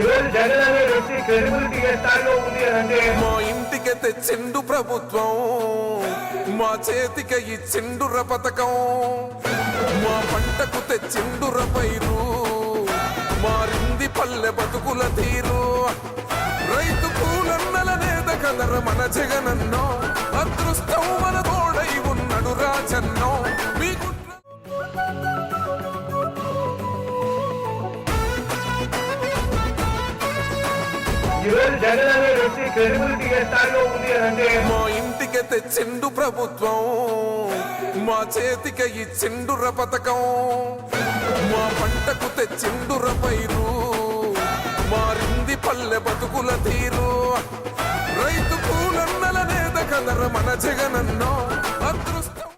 ఈరోజు జగన్ అనే వ్యక్తి క్రెడిబిలిటీ ఏ స్థాయిలో ఉంది అంటే మా ఇంటికి తెచ్చిండు ప్రభుత్వం, మా చేతికి ఇచ్చిండుర పథకం, మా పంటకు తెచ్చిండుర పైరు, మారింది పల్లె బతుకుల తీరు. రైతు కూలన్నల నేత కదర మన జగనన్నో, అదృష్టం మన తోడై ఉన్నడు రాజన్నో. మీకు ఈరోజు జగన్ అనే వ్యక్తి క్రెడిబిలిటీ ఏ స్థాయిలో ఉంది అంటే మా ఇంటికి తెచ్చిండు ప్రభుత్వం, మా చేతికి ఇచ్చిండుర పథకం, మా పంటకు తెచ్చిండుర పైరు, మారింది పల్లె బతుకుల తీరు. రైతు కూలన్నల నేత కదర మన జగనన్నో, అదృష్టం